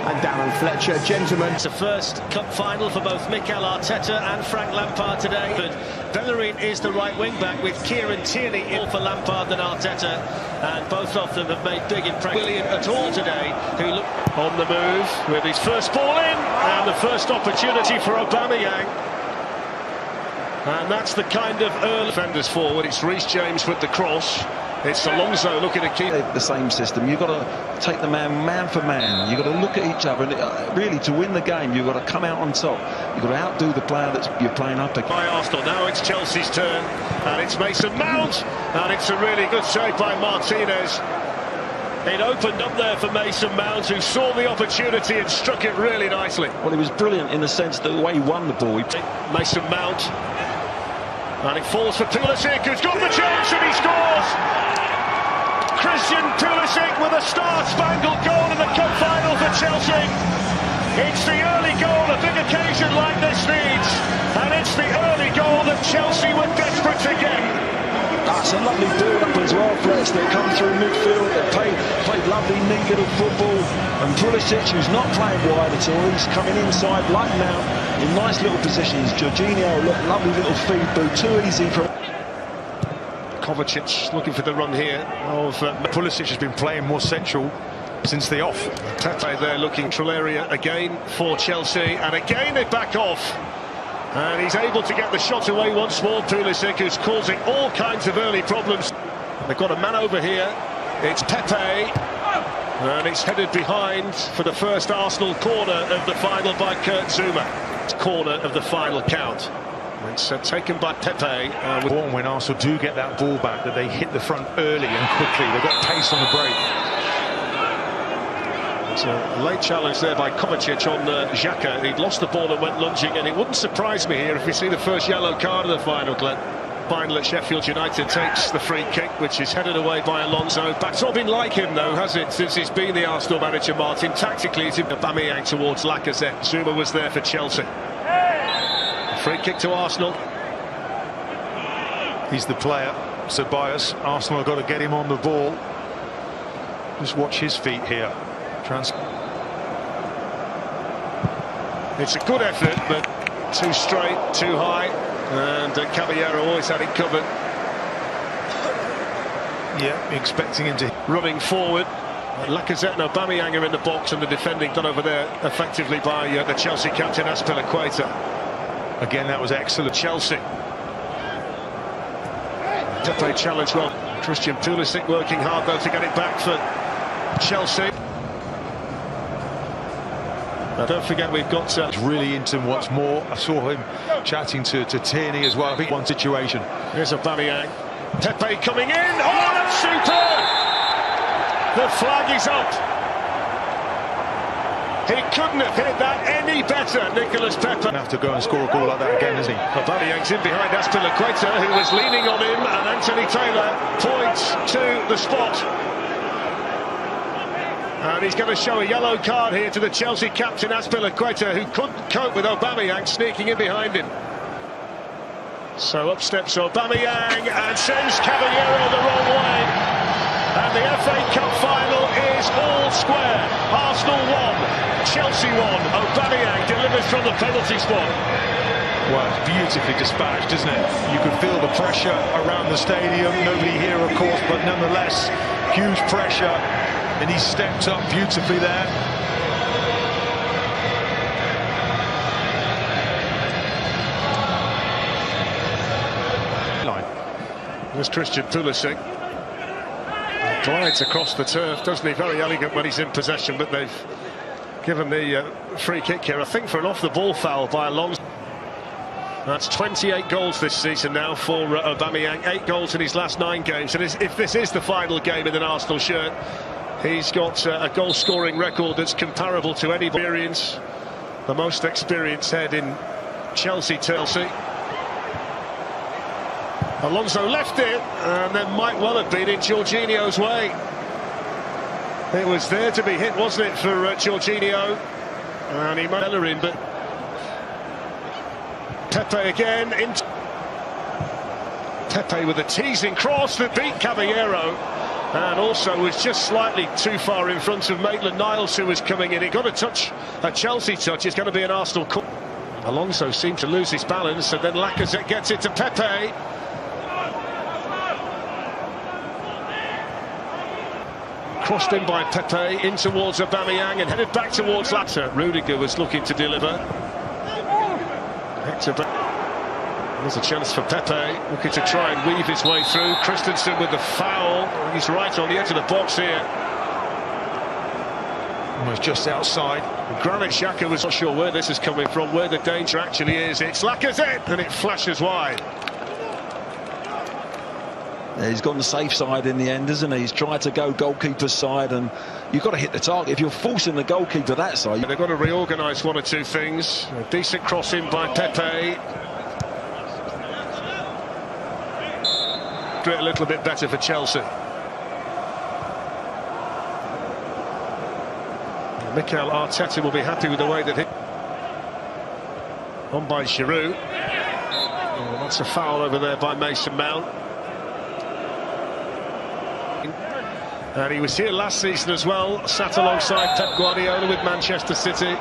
and Darren Fletcher. Gentlemen. It's a first cup final for both Mikel Arteta and Frank Lampard today. But Bellerin is the right wing-back with Kieran Tierney in for Lampard than Arteta. And both of them have made big impressions. William at all today, who looked on the move with his first ball in. And the first opportunity for Aubameyang. And that's the kind of early defenders forward. It's Reece James with the cross. It's Alonso looking to keep the same system. You've got to take the man for man. You've got to look at each other, and really to win the game you've got to come out on top. You've got to outdo the player that you're playing up against. By Arsenal. Now it's Chelsea's turn, and it's Mason Mount, and it's a really good save by Martinez. It opened up there for Mason Mount, who saw the opportunity and struck it really nicely. Well, he was brilliant in the sense that the way he won the ball. Mason Mount, and it falls for Pulisic, who's got the chance, and he scores! Christian Pulisic with a star-spangled goal in the cup final for Chelsea. It's the early goal a big occasion like this needs, and it's the early goal that Chelsea were desperate to get. That's a lovely build-up as well for us. They come through midfield, they played lovely, neat little football, and Pulisic, who's not playing wide at all, he's coming inside like now in nice little positions. Jorginho, lovely little feed, but too easy for Kovacic looking for the run here of Pulisic has been playing more central since the off. Pepe there looking control area again for Chelsea, and again they back off. And he's able to get the shot away once more, Pulisic, who's causing all kinds of early problems. They've got a man over here. It's Pepe, and it's headed behind for the first Arsenal corner of the final by Kurt Zouma. It's corner of the final count. It's taken by Pepe. When Arsenal do get that ball back, that they hit the front early and quickly. They've got pace on the break. It's a late challenge there by Kovacic on Xhaka. He'd lost the ball and went lunging, and it wouldn't surprise me here if we see the first yellow card of the final, Glenn. Final at Sheffield United takes the free kick, which is headed away by Alonso. It's not been like him, though, has it, since he's been the Arsenal manager, Martin? Tactically, it's Aubameyang towards Lacazette. Zouma was there for Chelsea. Free kick to Arsenal. He's the player, Ceballos. Arsenal have got to get him on the ball. Just watch his feet here. It's a good effort, but too straight, too high, and Caballero always had it covered. Yeah, expecting him to running forward. Lacazette and Aubameyang are in the box, and the defending done over there effectively by the Chelsea captain Azpilicueta. Again, that was excellent. Chelsea. Pepe challenge well. Christian Pulisic working hard though to get it back for Chelsea. Now don't forget we've got He's really into him once more. I saw him chatting to Tierney as well. I think one situation. Here's Aubameyang. Pepe coming in. Oh, that's superb! The flag is up. He couldn't have hit that any better, Nicolas Pepe. Have to go and score a goal like that again, isn't he? Aubameyang's in behind Azpilicueta, who was leaning on him, and Anthony Taylor points to the spot. And he's going to show a yellow card here to the Chelsea captain Azpilicueta, who couldn't cope with Aubameyang sneaking in behind him. So up steps Aubameyang and sends Caballero the wrong way. And the FA Cup final is all square. Arsenal won, Chelsea won. Aubameyang delivers from the penalty spot. Well, it's beautifully dispatched, isn't it? You could feel the pressure around the stadium. Nobody here, of course, but nonetheless, huge pressure. And he stepped up beautifully there. There's Christian Pulisic. Glides across the turf, doesn't he? Very elegant when he's in possession, but they've given the free kick here, I think, for an off-the-ball foul by Alonso. That's 28 goals this season now for Aubameyang, 8 goals in his last 9 games. And if this is the final game in an Arsenal shirt, he's got a goal-scoring record that's comparable to any experience. The most experienced head in Chelsea. Alonso left it, and there might well have been in Jorginho's way. It was there to be hit, wasn't it, for Jorginho? And he might Bellerin, but Pepe again. Pepe with a teasing cross that beat Caballero. and also was just slightly too far in front of Maitland-Niles, who was coming in. He got a touch, a Chelsea touch. It's going to be an Arsenal call. Alonso seemed to lose his balance, and then Lacazette gets it to Pepe. Crossed in by Pepe, in towards Aubameyang, and headed back towards Latter. Rudiger was looking to deliver. Hector, there's a chance for Pepe, looking to try and weave his way through. Christensen with the foul. He's right on the edge of the box here. Almost just outside. Granit Xhaka was not sure where this is coming from, where the danger actually is. It's Lacazette, and it flashes wide. Yeah, he's gone the safe side in the end, hasn't he? He's tried to go goalkeeper's side, and you've got to hit the target. If you're forcing the goalkeeper that side... They've got to reorganise one or two things. A decent cross in by Pepe. A little bit better for Chelsea. Mikel Arteta will be happy with the way that he... On by Giroud. Oh, that's a foul over there by Mason Mount. And he was here last season as well, sat alongside Pep Guardiola with Manchester City.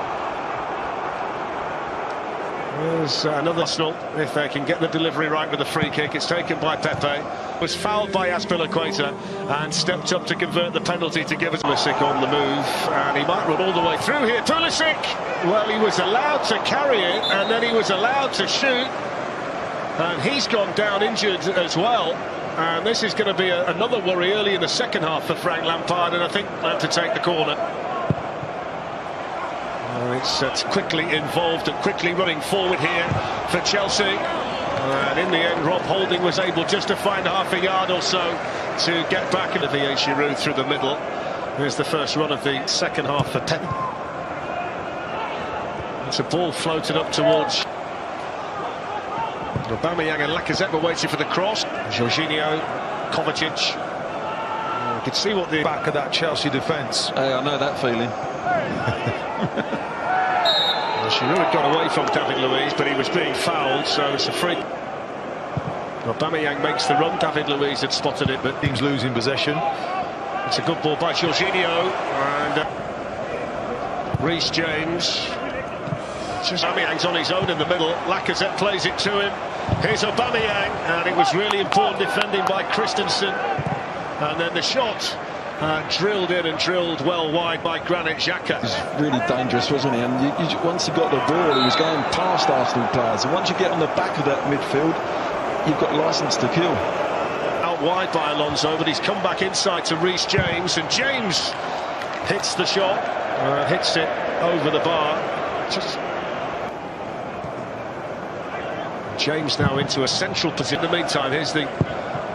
There's another Arsenal, if they can get the delivery right with the free kick. It's taken by Pepe, was fouled by Azpilicueta, and stepped up to convert the penalty to give us Pulisic on the move, and he might run all the way through here. Pulisic, well, he was allowed to carry it, and then he was allowed to shoot, and he's gone down injured as well. And this is going to be another worry early in the second half for Frank Lampard, and I think they'll have to take the corner. It's quickly involved and quickly running forward here for Chelsea. And in the end, Rob Holding was able just to find half a yard or so to get back. Olivier Giroud through the middle. Here's the first run of the second half for Pep. It's a ball floated up towards Aubameyang, and Lacazette were waiting for the cross. Jorginho, Kovacic. You could see what the back of that Chelsea defence. Hey, I know that feeling. Giroud had got away from David Luiz, but he was being fouled, so it's a free. Aubameyang makes the run. David Luiz had spotted it, but team's losing possession. It's a good ball by Jorginho, and Reece James. Just Aubameyang's on his own in the middle. Lacazette plays it to him. Here's Aubameyang, and it was really important defending by Christensen. And then the shot drilled in and drilled well wide by Granit Xhaka. He was really dangerous, wasn't he? And once he got the ball, he was going past Arsenal players. And once you get on the back of that midfield, you've got licence to kill. Out wide by Alonso, but he's come back inside to Reece James, and James hits the shot, hits it over the bar. Just James now into a central position. In the meantime, here's the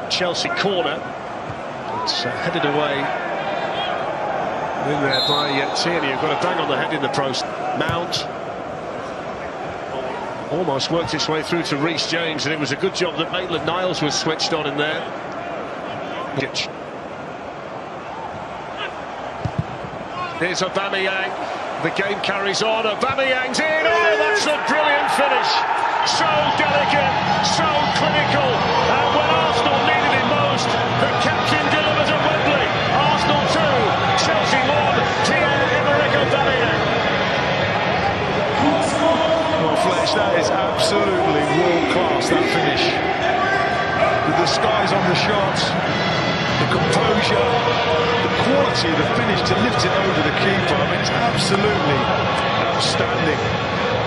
Chelsea corner. It's headed away in there by Tierney, who got a bang on the head in the post. Mount almost worked its way through to Reece James, and it was a good job that Maitland-Niles was switched on in there. Here's Aubameyang. The game carries on. Aubameyang's in. Oh, that's a brilliant finish. So delicate, so clinical, and when Arsenal needed it most, the captain delivers at Wembley. Arsenal 2, Chelsea 1, Pierre-Emerick Aubameyang. Well, Fletch, that is absolutely world-class, that finish. With the skies on the shot, the composure, the quality of the finish to lift it over the keeper. I mean, it's absolutely outstanding.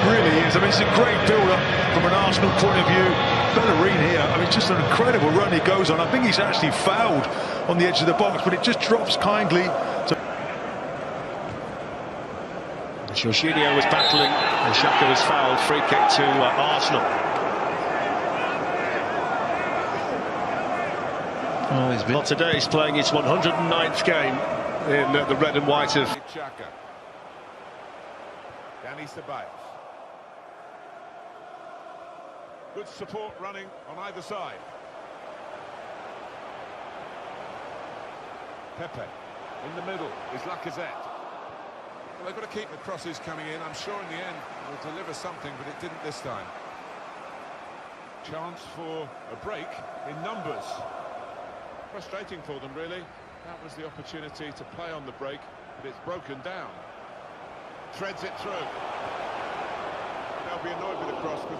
Really is. I mean, it's a great build-up from an Arsenal point of view. Bellerin here, I mean, it's just an incredible run he goes on. I think he's actually fouled on the edge of the box, but it just drops kindly. Jorginho was battling, and Xhaka was fouled. Free kick to Arsenal. Oh, he's been... Well, today he's playing his 109th game in the red and white of Xhaka. Danny Ceballos. Good support running on either side. Pepe in the middle is Lacazette. Well, they've got to keep the crosses coming in. I'm sure in the end will deliver something, but it didn't this time. Chance for a break in numbers. Frustrating for them, really. That was the opportunity to play on the break, but it's broken down. Threads it through. They'll be annoyed with the cross.